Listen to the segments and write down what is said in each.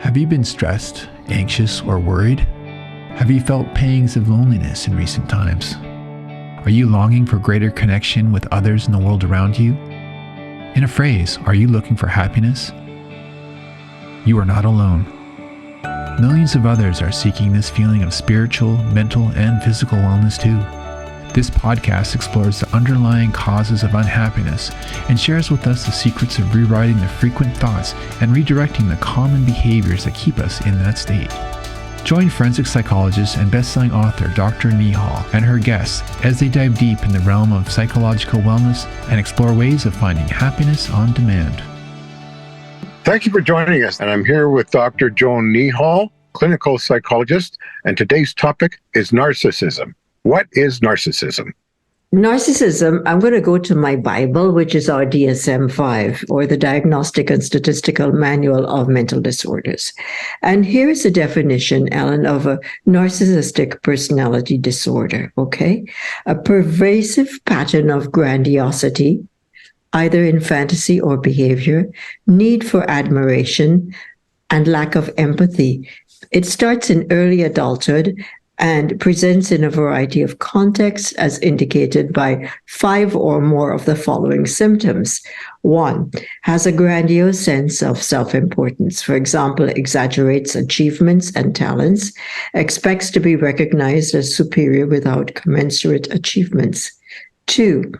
Have you been stressed, anxious, or worried? Have you felt pangs of loneliness in recent times? Are you longing for greater connection with others in the world around you? In a phrase, are you looking for happiness? You are not alone. Millions of others are seeking this feeling of spiritual, mental, and physical wellness too. This podcast explores the underlying causes of unhappiness and shares with us the secrets of rewriting the frequent thoughts and redirecting the common behaviors that keep us in that state. Join forensic psychologist and best-selling author Dr. Neehall and her guests as they dive deep in the realm of psychological wellness and explore ways of finding happiness on demand. Thank you for joining us, and I'm here with Dr. Joan Neehall, clinical psychologist, and today's topic is narcissism. What is narcissism? Narcissism, I'm going to go to my Bible, which is our DSM-5, or the Diagnostic and Statistical Manual of Mental Disorders. And here's a definition, Ellen, of a narcissistic personality disorder, okay? A pervasive pattern of grandiosity, either in fantasy or behavior, need for admiration, and lack of empathy. It starts in early adulthood and presents in a variety of contexts as indicated by 5 or more of the following symptoms. 1, has a grandiose sense of self-importance. For example, exaggerates achievements and talents, expects to be recognized as superior without commensurate achievements. 2,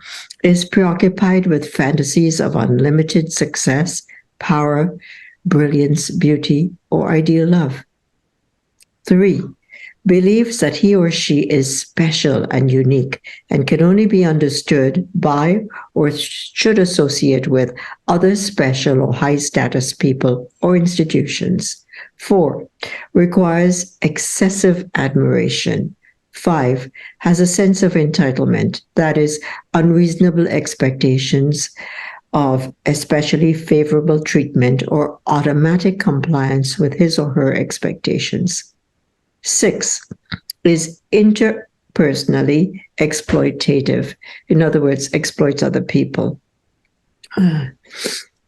is preoccupied with fantasies of unlimited success, power, brilliance, beauty, or ideal love. 3, believes that he or she is special and unique and can only be understood by or should associate with other special or high-status people or institutions. 4, requires excessive admiration. 5, has a sense of entitlement, that is, unreasonable expectations of especially favorable treatment or automatic compliance with his or her expectations. 6, is interpersonally exploitative. In other words, exploits other people.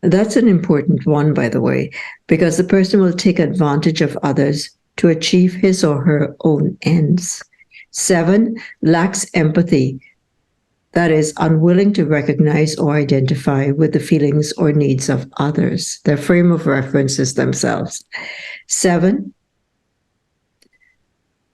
That's an important one, by the way, because the person will take advantage of others to achieve his or her own ends. 7, lacks empathy. That is, unwilling to recognize or identify with the feelings or needs of others. Their frame of reference is themselves. 7,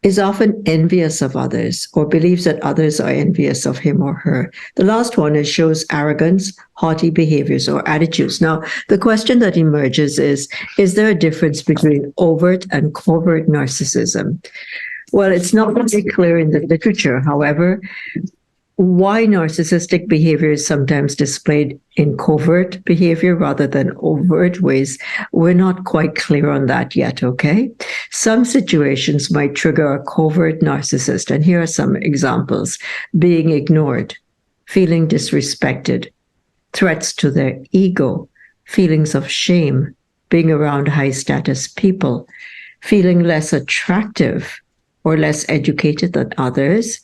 is often envious of others or believes that others are envious of him or her. The last one is shows arrogance, haughty behaviors or attitudes. Now, the question that emerges is there a difference between overt and covert narcissism? Well, it's not very clear in the literature. However, why narcissistic behavior is sometimes displayed in covert behavior rather than overt ways, we're not quite clear on that yet, okay? Some situations might trigger a covert narcissist, and here are some examples. Being ignored, feeling disrespected, threats to their ego, feelings of shame, being around high-status people, feeling less attractive or less educated than others,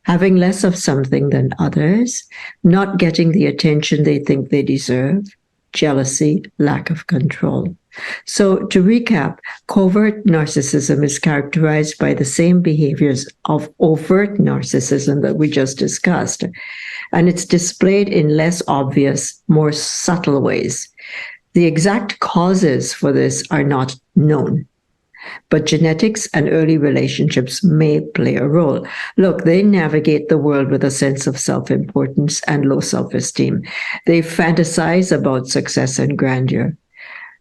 having less of something than others, not getting the attention they think they deserve, jealousy, lack of control. So to recap, covert narcissism is characterized by the same behaviors of overt narcissism that we just discussed, and it's displayed in less obvious, more subtle ways. The exact causes for this are not known, but genetics and early relationships may play a role. Look, they navigate the world with a sense of self-importance and low self-esteem. They fantasize about success and grandeur.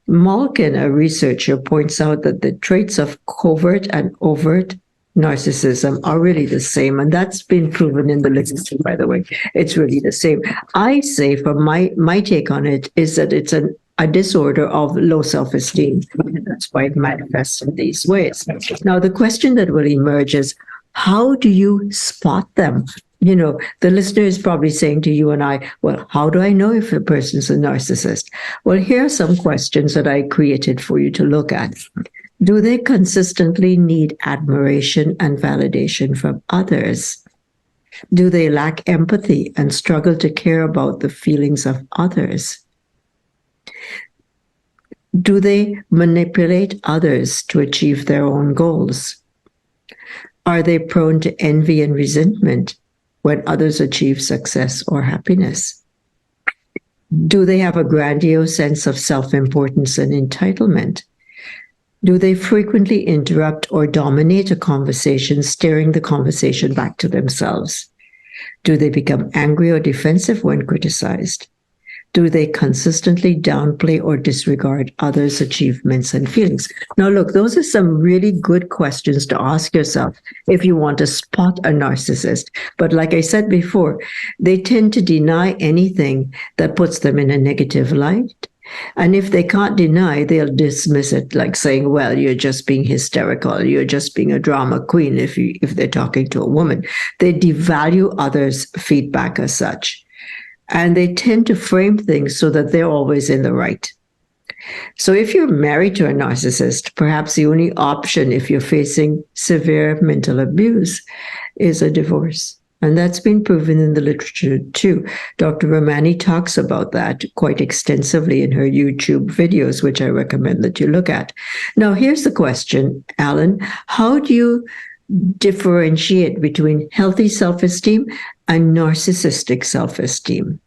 Malkin, a researcher, points out that the traits of covert and overt narcissism are really the same, and that's been proven in the literature, by the way. It's really the same. I say, from my take on it, is that it's a disorder of low self-esteem. That's why it manifests in these ways. Now, the question that will emerge is, how do you spot them? You know, the listener is probably saying to you and I, well, how do I know if a person's a narcissist? Well, here are some questions that I created for you to look at. Do they consistently need admiration and validation from others? Do they lack empathy and struggle to care about the feelings of others? Do they manipulate others to achieve their own goals? Are they prone to envy and resentment when others achieve success or happiness? Do they have a grandiose sense of self-importance and entitlement? Do they frequently interrupt or dominate a conversation, steering the conversation back to themselves? Do they become angry or defensive when criticized? Do they consistently downplay or disregard others' achievements and feelings? Now, look, those are some really good questions to ask yourself if you want to spot a narcissist. But like I said before, they tend to deny anything that puts them in a negative light. And if they can't deny, they'll dismiss it, like saying, well, you're just being hysterical. You're just being a drama queen if they're talking to a woman. They devalue others' feedback as such. And they tend to frame things so that they're always in the right. So if you're married to a narcissist, perhaps the only option if you're facing severe mental abuse is a divorce. And that's been proven in the literature too. Dr. Ramani talks about that quite extensively in her YouTube videos, which I recommend that you look at. Now, here's the question, Alan. How do you differentiate between healthy self-esteem and narcissistic self-esteem?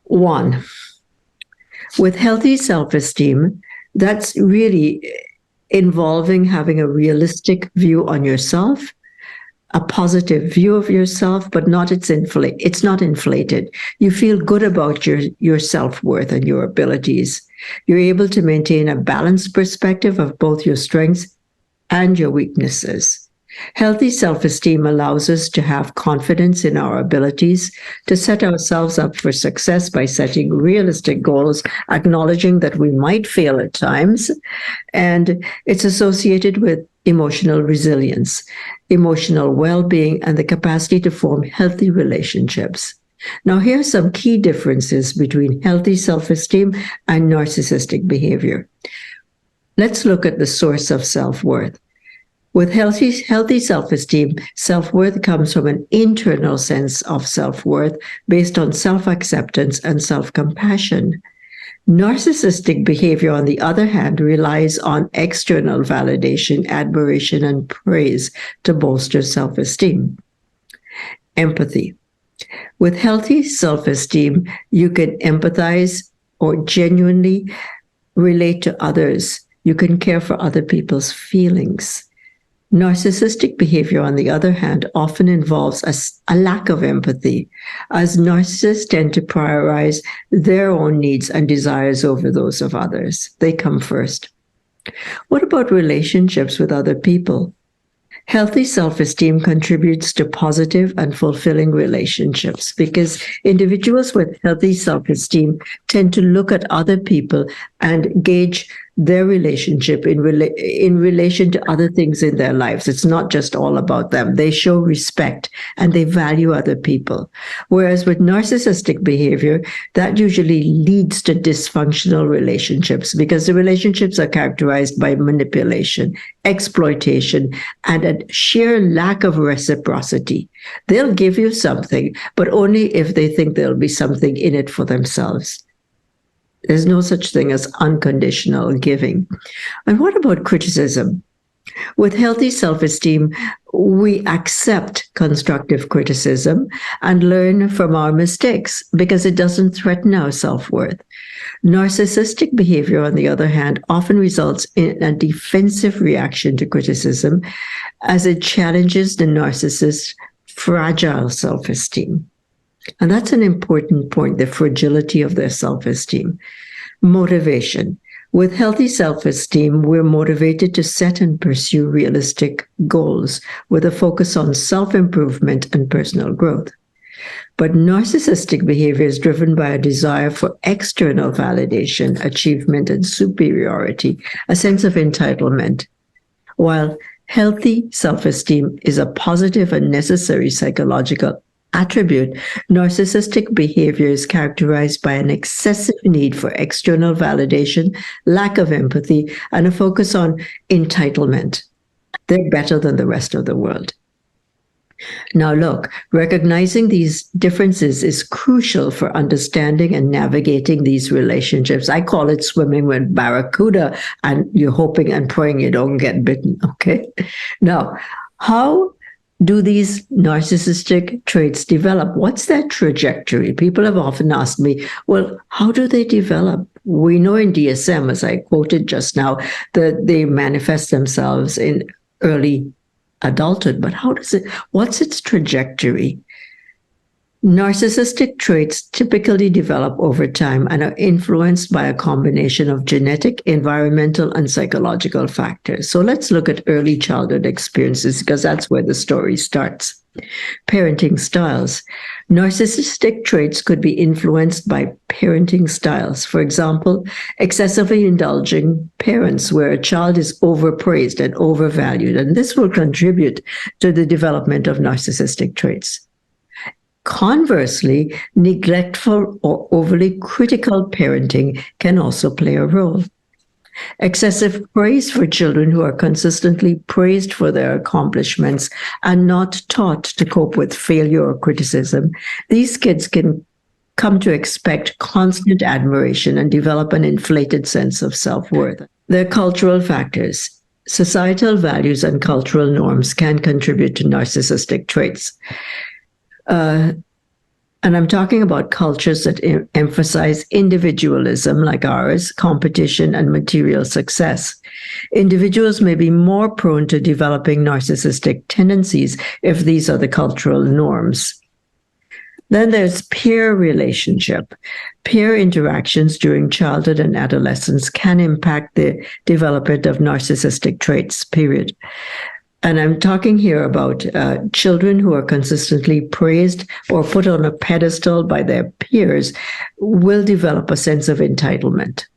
One, with healthy self-esteem, that's really involving having a realistic view on yourself, a positive view of yourself, but it's not inflated. You feel good about your self-worth and your abilities. You're able to maintain a balanced perspective of both your strengths and your weaknesses. Healthy self-esteem allows us to have confidence in our abilities, to set ourselves up for success by setting realistic goals, acknowledging that we might fail at times, and it's associated with emotional resilience, emotional well-being, and the capacity to form healthy relationships. Now, here are some key differences between healthy self-esteem and narcissistic behavior. Let's look at the source of self-worth. With healthy self-esteem, self-worth comes from an internal sense of self-worth based on self-acceptance and self-compassion. Narcissistic behavior, on the other hand, relies on external validation, admiration, and praise to bolster self-esteem. Empathy. With healthy self-esteem, you can empathize or genuinely relate to others. You can care for other people's feelings. Narcissistic behavior, on the other hand, often involves a lack of empathy, as narcissists tend to prioritize their own needs and desires over those of others. They come first. What about relationships with other people? Healthy self-esteem contributes to positive and fulfilling relationships because individuals with healthy self-esteem tend to look at other people and gauge their relationship in relation to other things in their lives. It's not just all about them. They show respect and they value other people. Whereas with narcissistic behavior, that usually leads to dysfunctional relationships because the relationships are characterized by manipulation, exploitation, and a sheer lack of reciprocity. They'll give you something, but only if they think there'll be something in it for themselves. There's no such thing as unconditional giving. And what about criticism? With healthy self-esteem, we accept constructive criticism and learn from our mistakes because it doesn't threaten our self-worth. Narcissistic behavior, on the other hand, often results in a defensive reaction to criticism as it challenges the narcissist's fragile self-esteem. And that's an important point, the fragility of their self-esteem. Motivation. With healthy self-esteem, we're motivated to set and pursue realistic goals with a focus on self-improvement and personal growth. But narcissistic behavior is driven by a desire for external validation, achievement, and superiority, a sense of entitlement. While healthy self-esteem is a positive and necessary psychological attribute, narcissistic behavior is characterized by an excessive need for external validation, lack of empathy, and a focus on entitlement. They're better than the rest of the world. Now, look, recognizing these differences is crucial for understanding and navigating these relationships. I call it swimming with barracuda, and you're hoping and praying you don't get bitten. Okay. Now, how do these narcissistic traits develop? What's their trajectory? People have often asked me, well, how do they develop? We know in DSM, as I quoted just now, that they manifest themselves in early adulthood, but what's its trajectory? Narcissistic traits typically develop over time and are influenced by a combination of genetic, environmental, and psychological factors. So let's look at early childhood experiences, because that's where the story starts. Parenting styles. Narcissistic traits could be influenced by parenting styles. For example, excessively indulging parents, where a child is overpraised and overvalued, and this will contribute to the development of narcissistic traits. Conversely, neglectful or overly critical parenting can also play a role. Excessive praise for children who are consistently praised for their accomplishments and not taught to cope with failure or criticism. These kids can come to expect constant admiration and develop an inflated sense of self-worth. There are cultural factors. Societal values and cultural norms can contribute to narcissistic traits. And I'm talking about cultures that emphasize individualism, like ours, competition, and material success. Individuals may be more prone to developing narcissistic tendencies if these are the cultural norms. Then there's peer relationship. Peer interactions during childhood and adolescence can impact the development of narcissistic traits, period. And I'm talking here about children who are consistently praised or put on a pedestal by their peers will develop a sense of entitlement.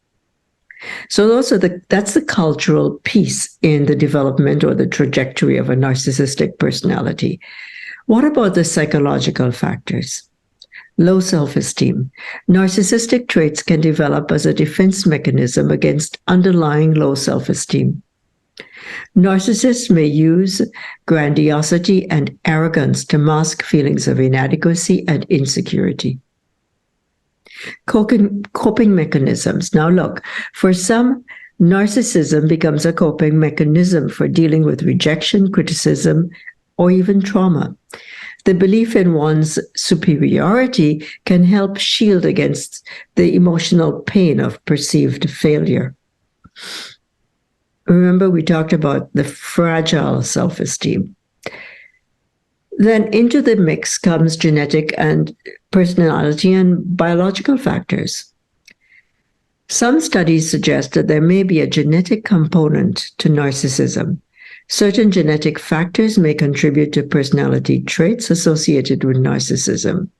So that's the cultural piece in the development or the trajectory of a narcissistic personality. What about the psychological factors? Low self-esteem. Narcissistic traits can develop as a defense mechanism against underlying low self-esteem. Narcissists may use grandiosity and arrogance to mask feelings of inadequacy and insecurity. Coping mechanisms. Now look, for some, narcissism becomes a coping mechanism for dealing with rejection, criticism, or even trauma. The belief in one's superiority can help shield against the emotional pain of perceived failure. Remember, we talked about the fragile self-esteem. Then into the mix comes genetic and personality and biological factors. Some studies suggest that there may be a genetic component to narcissism. Certain genetic factors may contribute to personality traits associated with narcissism.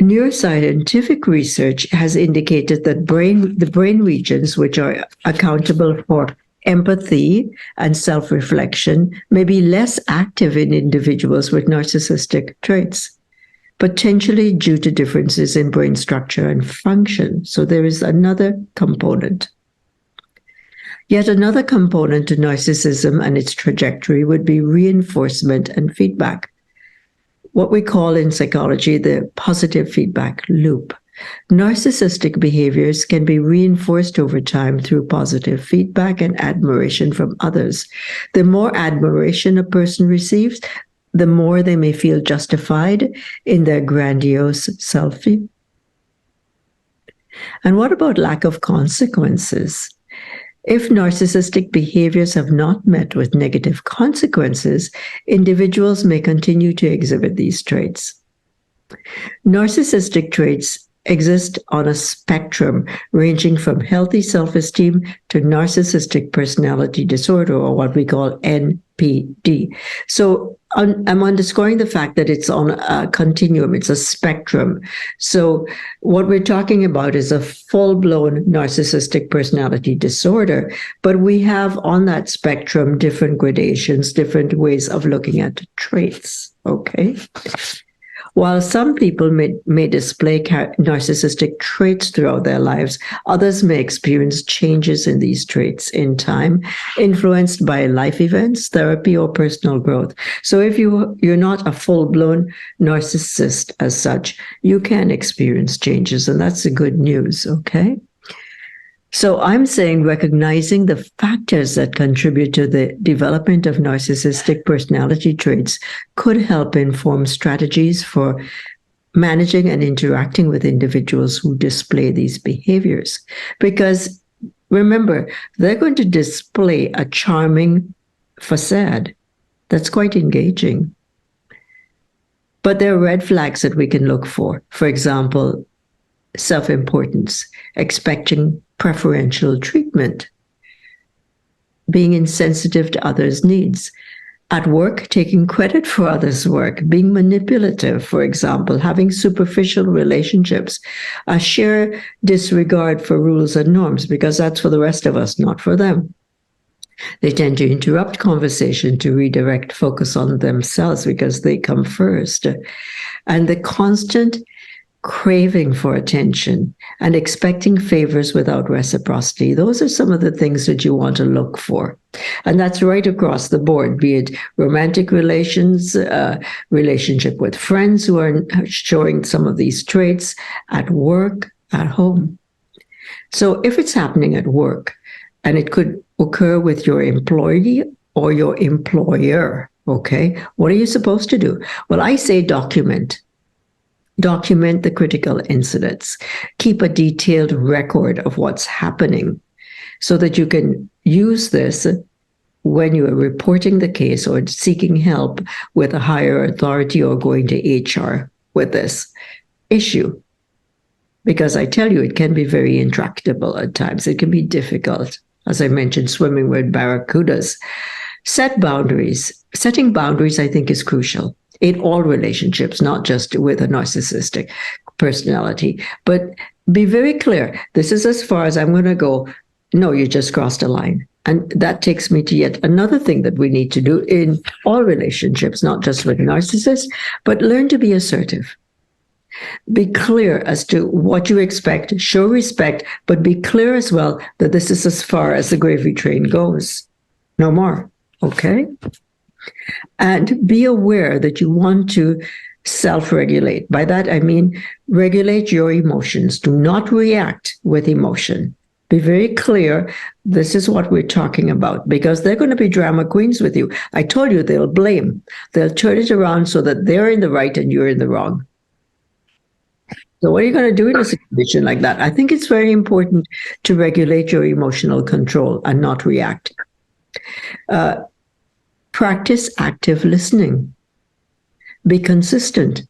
Neuroscientific research has indicated that the brain regions which are accountable for empathy and self-reflection may be less active in individuals with narcissistic traits, potentially due to differences in brain structure and function. So there is another component. Yet another component to narcissism and its trajectory would be reinforcement and feedback, what we call in psychology the positive feedback loop. Narcissistic behaviors can be reinforced over time through positive feedback and admiration from others. The more admiration a person receives, the more they may feel justified in their grandiose selfie. And what about lack of consequences? If narcissistic behaviors have not met with negative consequences, individuals may continue to exhibit these traits. Narcissistic traits exist on a spectrum ranging from healthy self-esteem to narcissistic personality disorder, or what we call NPD. So I'm underscoring the fact that it's on a continuum, it's a spectrum. So what we're talking about is a full-blown narcissistic personality disorder, but we have on that spectrum different gradations, different ways of looking at traits, okay? While some people may display narcissistic traits throughout their lives, others may experience changes in these traits in time, influenced by life events, therapy, or personal growth. So if you're not a full-blown narcissist as such, you can experience changes, and that's the good news, okay? So I'm saying recognizing the factors that contribute to the development of narcissistic personality traits could help inform strategies for managing and interacting with individuals who display these behaviors. Because remember, they're going to display a charming facade that's quite engaging. But there are red flags that we can look for. For example, self-importance, expecting preferential treatment, being insensitive to others' needs. At work, taking credit for others' work, being manipulative, for example, having superficial relationships, a sheer disregard for rules and norms, because that's for the rest of us, not for them. They tend to interrupt conversation to redirect focus on themselves because they come first. And the constant craving for attention and expecting favors without reciprocity. Those are some of the things that you want to look for. And that's right across the board, be it romantic relations, relationship with friends who are showing some of these traits, at work, at home. So if it's happening at work, and it could occur with your employee or your employer, okay, what are you supposed to do? Well, I say document. Document the critical incidents. Keep a detailed record of what's happening so that you can use this when you are reporting the case or seeking help with a higher authority or going to HR with this issue. Because I tell you, it can be very intractable at times. It can be difficult. As I mentioned, swimming with barracudas. Set boundaries. Setting boundaries, I think, is crucial in all relationships, not just with a narcissistic personality. But be very clear. This is as far as I'm going to go. No, you just crossed a line. And that takes me to yet another thing that we need to do in all relationships, not just with narcissists, but learn to be assertive. Be clear as to what you expect, show respect, but be clear as well that this is as far as the gravy train goes. No more. Okay? And be aware that you want to self-regulate. By that, I mean regulate your emotions. Do not react with emotion. Be very clear, this is what we're talking about, because they're going to be drama queens with you. I told you they'll blame. They'll turn it around so that they're in the right and you're in the wrong. So what are you going to do in a situation like that? I think it's very important to regulate your emotional control and not react. Practice active listening. Be consistent.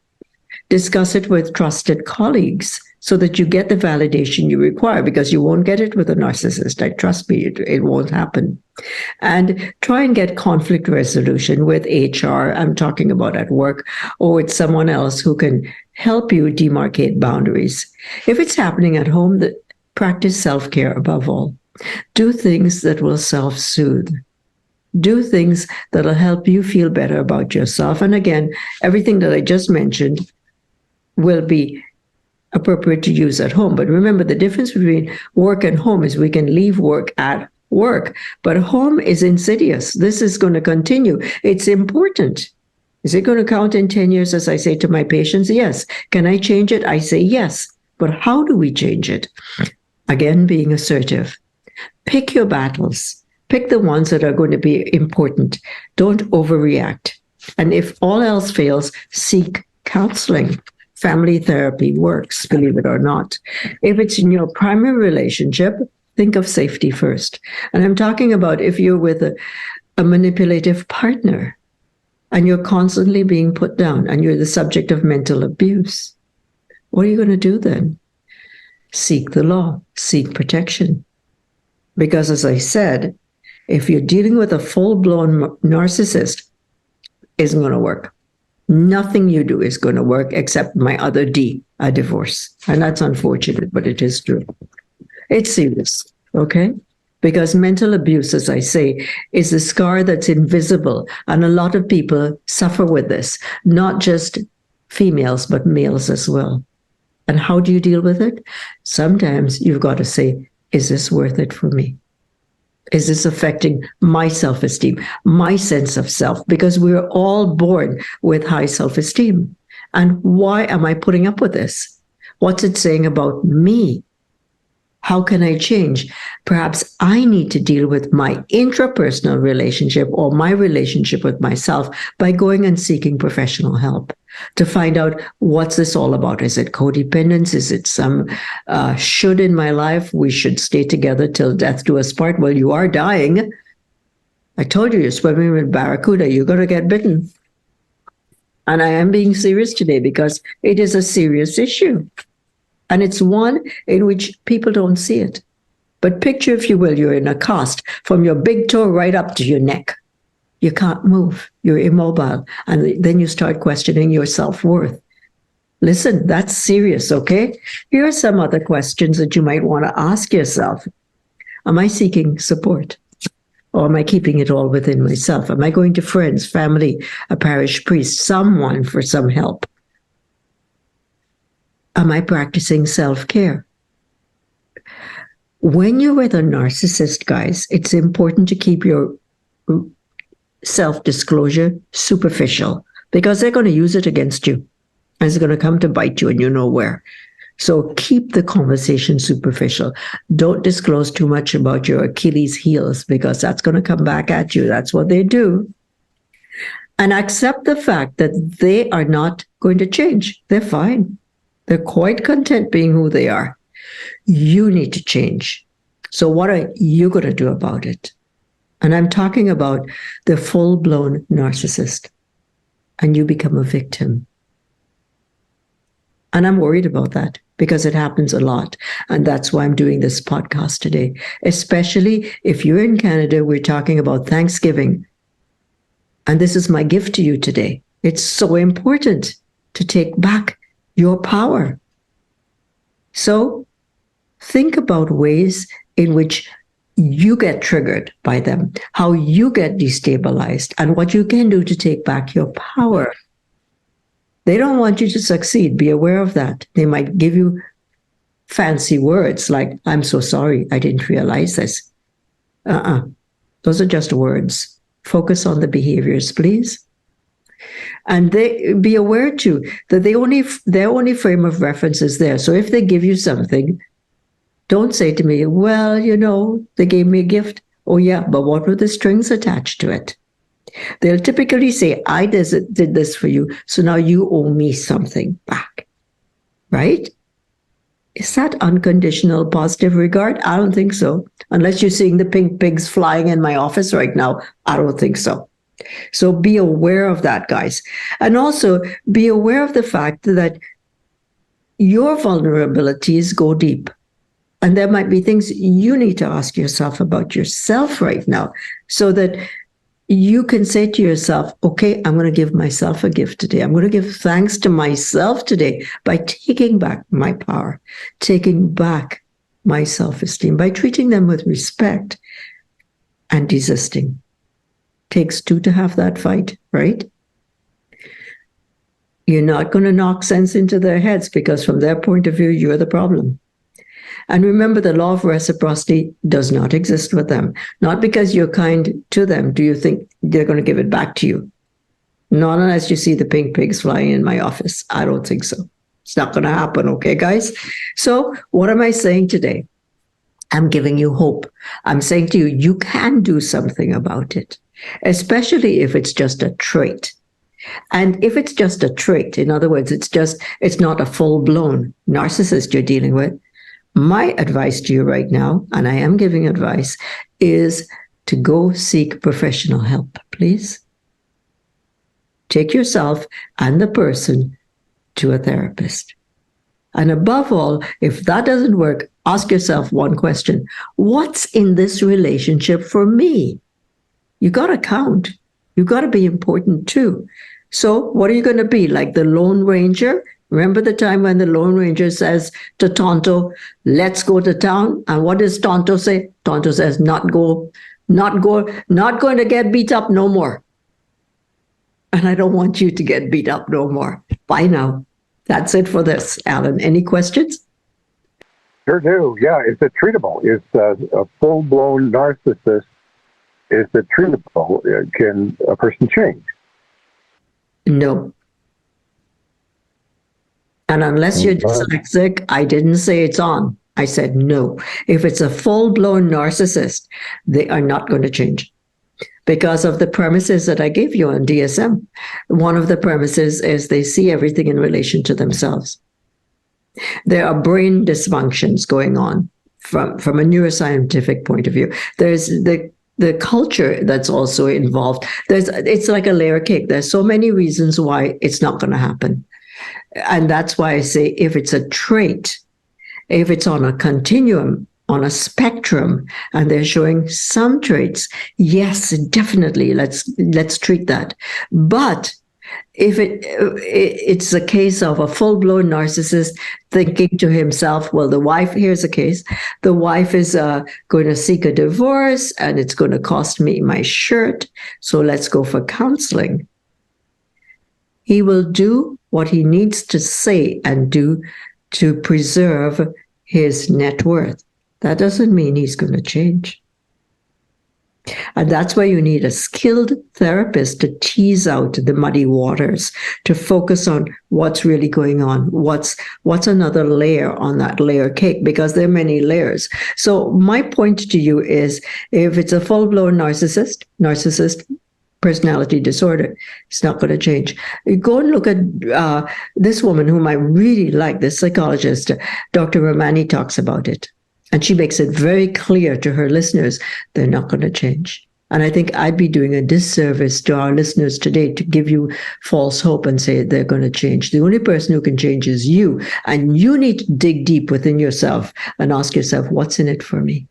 Discuss it with trusted colleagues so that you get the validation you require, because you won't get it with a narcissist. Trust me, it won't happen. And try and get conflict resolution with HR, I'm talking about at work, or with someone else who can help you demarcate boundaries. If it's happening at home, practice self-care above all. Do things that will self-soothe. Do things that'll help you feel better about yourself. And again, everything that I just mentioned will be appropriate to use at home. But remember, the difference between work and home is we can leave work at work, but home is insidious. This is going to continue. It's important. Is it going to count in 10 years, as I say to my patients? Yes. Can I change it? I say yes. But how do we change it? Again, being assertive. Pick your battles. Pick the ones that are going to be important. Don't overreact. And if all else fails, seek counseling. Family therapy works, believe it or not. If it's in your primary relationship, think of safety first. And I'm talking about if you're with a manipulative partner and you're constantly being put down and you're the subject of mental abuse, what are you going to do then? Seek the law, seek protection. Because as I said, if you're dealing with a full-blown narcissist, it isn't going to work. Nothing you do is going to work except my other D, a divorce. And that's unfortunate, but it is true. It's serious, okay? Because mental abuse, as I say, is a scar that's invisible. And a lot of people suffer with this, not just females, but males as well. And how do you deal with it? Sometimes you've got to say, is this worth it for me? Is this affecting my self-esteem, my sense of self? Because we're all born with high self-esteem. And why am I putting up with this? What's it saying about me? How can I change? Perhaps I need to deal with my intrapersonal relationship or my relationship with myself by going and seeking professional help to find out what's this all about. Is it codependence? Is it some should in my life? We should stay together till death do us part. Well, you are dying. I told you, you're swimming with barracuda. You're going to get bitten. And I am being serious today because it is a serious issue. And it's one in which people don't see it. But picture, if you will, you're in a cast from your big toe right up to your neck. You can't move. You're immobile. And then you start questioning your self-worth. Listen, that's serious, okay? Here are some other questions that you might want to ask yourself. Am I seeking support? Or am I keeping it all within myself? Am I going to friends, family, a parish priest, someone for some help? Am I practicing self-care? When you're with a narcissist, guys, it's important to keep your self-disclosure superficial because they're going to use it against you. And it's going to come to bite you and you know where. So keep the conversation superficial. Don't disclose too much about your Achilles heels because that's going to come back at you. That's what they do. And accept the fact that they are not going to change. They're fine. They're quite content being who they are. You need to change. So what are you going to do about it? And I'm talking about the full-blown narcissist. And you become a victim. And I'm worried about that because it happens a lot. And that's why I'm doing this podcast today. Especially if you're in Canada, we're talking about Thanksgiving. And this is my gift to you today. It's so important to take back your power. So think about ways in which you get triggered by them, how you get destabilized, and what you can do to take back your power. They don't want you to succeed. Be aware of that. They might give you fancy words like, I'm so sorry, I didn't realize this. Those are just words. Focus on the behaviors, please. And they be aware too that their only frame of reference is there. So if they give you something, don't say to me, well, they gave me a gift. Oh yeah, but what were the strings attached to it? They'll typically say, I did this for you, so now you owe me something back, right? Is that unconditional positive regard? I don't think so. Unless you're seeing the pink pigs flying in my office right now, I don't think so. So be aware of that, guys. And also be aware of the fact that your vulnerabilities go deep. And there might be things you need to ask yourself about yourself right now so that you can say to yourself, okay, I'm going to give myself a gift today. I'm going to give thanks to myself today by taking back my power, taking back my self-esteem, by treating them with respect and desisting. Takes two to have that fight, right? You're not going to knock sense into their heads because from their point of view, you're the problem. And remember, the law of reciprocity does not exist with them. Not because you're kind to them do you think they're going to give it back to you. Not unless you see the pink pigs flying in my office. I don't think so. It's not going to happen, okay, guys? So what am I saying today? I'm giving you hope. I'm saying to you, you can do something about it, especially if it's just a trait. And if it's just a trait, in other words, it's not a full-blown narcissist you're dealing with, my advice to you right now, and I am giving advice, is to go seek professional help, please. Take yourself and the person to a therapist. And above all, if that doesn't work, ask yourself one question. What's in this relationship for me? You got to count. You got to be important too. So what are you going to be, like the Lone Ranger? Remember the time when the Lone Ranger says to Tonto, let's go to town? And what does Tonto say? Tonto says, not going to get beat up no more. And I don't want you to get beat up no more. Bye now. That's it for this, Alan. Any questions? Sure do. Yeah, is it treatable? Is a full-blown narcissist, is it treatable? Can a person change? No. And unless you're dyslexic, I didn't say it's on. I said no. If it's a full-blown narcissist, they are not going to change because of the premises that I gave you on DSM. One of the premises is they see everything in relation to themselves. There are brain dysfunctions going on from a neuroscientific point of view. There's the culture that's also involved. It's like a layer cake. There's so many reasons why it's not going to happen. And that's why I say if it's a trait, if it's on a continuum, on a spectrum, and they're showing some traits, yes, definitely, let's treat that. But if it's a case of a full-blown narcissist thinking to himself, well, here's a case, the wife is going to seek a divorce and it's going to cost me my shirt, so let's go for counseling. He will do what he needs to say and do to preserve his net worth. That doesn't mean he's going to change. And that's why you need a skilled therapist to tease out the muddy waters, to focus on what's really going on, what's another layer on that layer cake, because there are many layers. So my point to you is, if it's a full-blown narcissist personality disorder, it's not going to change. You go and look at this woman whom I really like, this psychologist, Dr. Romani talks about it. And she makes it very clear to her listeners, they're not going to change. And I think I'd be doing a disservice to our listeners today to give you false hope and say they're going to change. The only person who can change is you. And you need to dig deep within yourself and ask yourself, what's in it for me?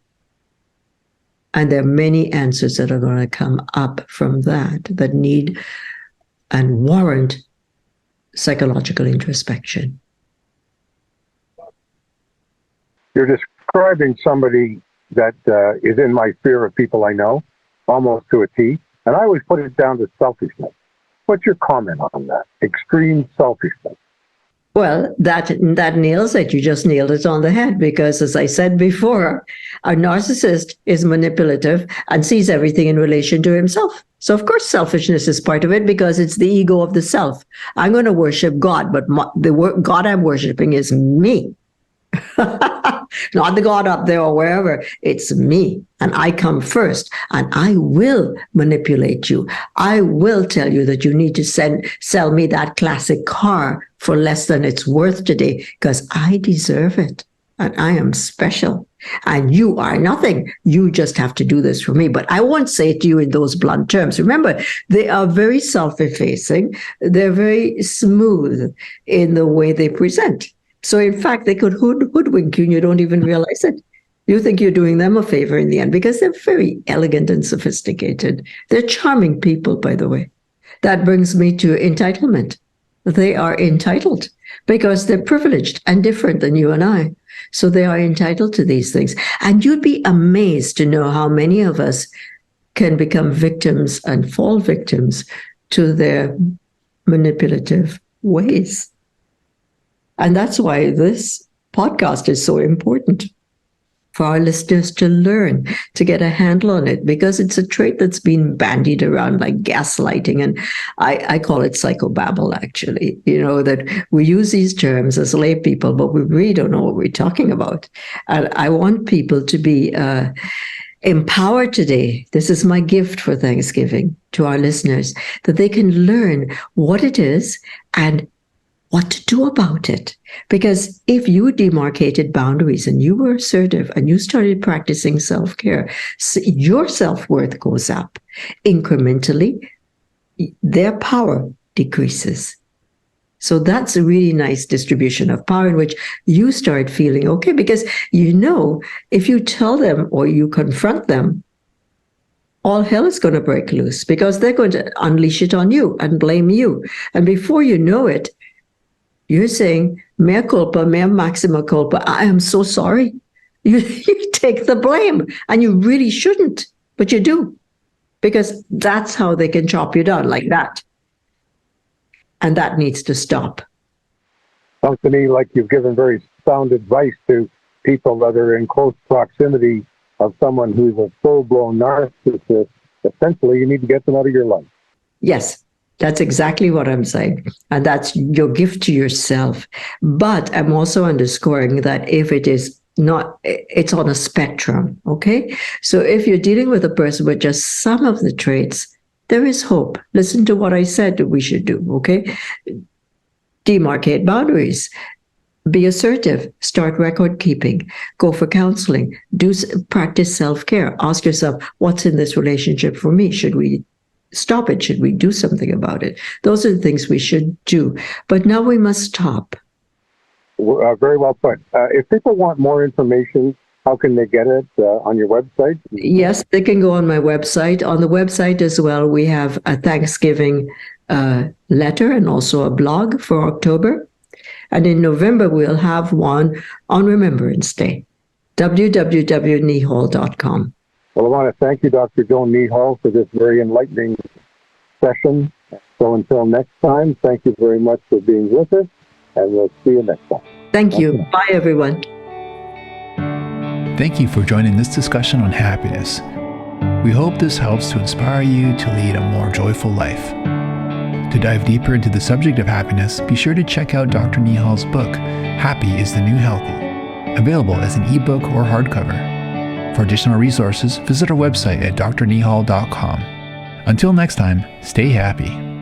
And there are many answers that are going to come up from that need and warrant psychological introspection. You're describing somebody that is in my sphere of people I know, almost to a T, and I always put it down to selfishness. What's your comment on that? Extreme selfishness. Well, that nails it. You just nailed it on the head, because as I said before, a narcissist is manipulative and sees everything in relation to himself. So of course, selfishness is part of it, because it's the ego of the self. I'm going to worship God, but the God I'm worshiping is me. Not the God up there or wherever. It's me. And I come first. And I will manipulate you. I will tell you that you need to sell me that classic car for less than it's worth today, because I deserve it. And I am special. And you are nothing. You just have to do this for me. But I won't say it to you in those blunt terms. Remember, they are very self-effacing. They're very smooth in the way they present. So in fact, they could hoodwink you and you don't even realize it. You think you're doing them a favor in the end, because they're very elegant and sophisticated. They're charming people, by the way. That brings me to entitlement. They are entitled because they're privileged and different than you and I. So they are entitled to these things. And you'd be amazed to know how many of us can become victims and fall victims to their manipulative ways. And that's why this podcast is so important for our listeners to learn, to get a handle on it, because it's a trait that's been bandied around like gaslighting. And I call it psychobabble, actually, that we use these terms as lay people, but we really don't know what we're talking about. And I want people to be empowered today. This is my gift for Thanksgiving to our listeners, that they can learn what it is and what to do about it. Because if you demarcated boundaries and you were assertive and you started practicing self-care, your self-worth goes up incrementally. Their power decreases. So that's a really nice distribution of power in which you start feeling okay, because if you tell them or you confront them, all hell is going to break loose, because they're going to unleash it on you and blame you. And before you know it, you're saying, mea culpa, mea maxima culpa, I am so sorry. You take the blame, and you really shouldn't, but you do, because that's how they can chop you down like that. And that needs to stop. Sounds to me like you've given very sound advice to people that are in close proximity of someone who's a full-blown narcissist. Essentially, you need to get them out of your life. Yes, that's exactly what I'm saying. And that's your gift to yourself. But I'm also underscoring that if it is not, it's on a spectrum, okay? So if you're dealing with a person with just some of the traits, there is hope. Listen to what I said that we should do, okay? Demarcate boundaries. Be assertive. Start record keeping. Go for counseling. Practice self-care. Ask yourself, what's in this relationship for me? Should we stop it? Should we do something about it? Those are the things we should do. But now we must stop. Very well put. If people want more information, how can they get it on your website? Yes, they can go on my website. On the website as well, we have a Thanksgiving letter and also a blog for October. And in November, we'll have one on Remembrance Day, www.neehall.com. Well, I want to thank you, Dr. Joan Neehall, for this very enlightening session. So until next time, thank you very much for being with us, and we'll see you next time. Thank you. Bye, everyone. Thank you for joining this discussion on happiness. We hope this helps to inspire you to lead a more joyful life. To dive deeper into the subject of happiness, be sure to check out Dr. Neehall's book, Happy is the New Healthy, available as an ebook or hardcover. For additional resources, visit our website at drneehall.com. Until next time, stay happy.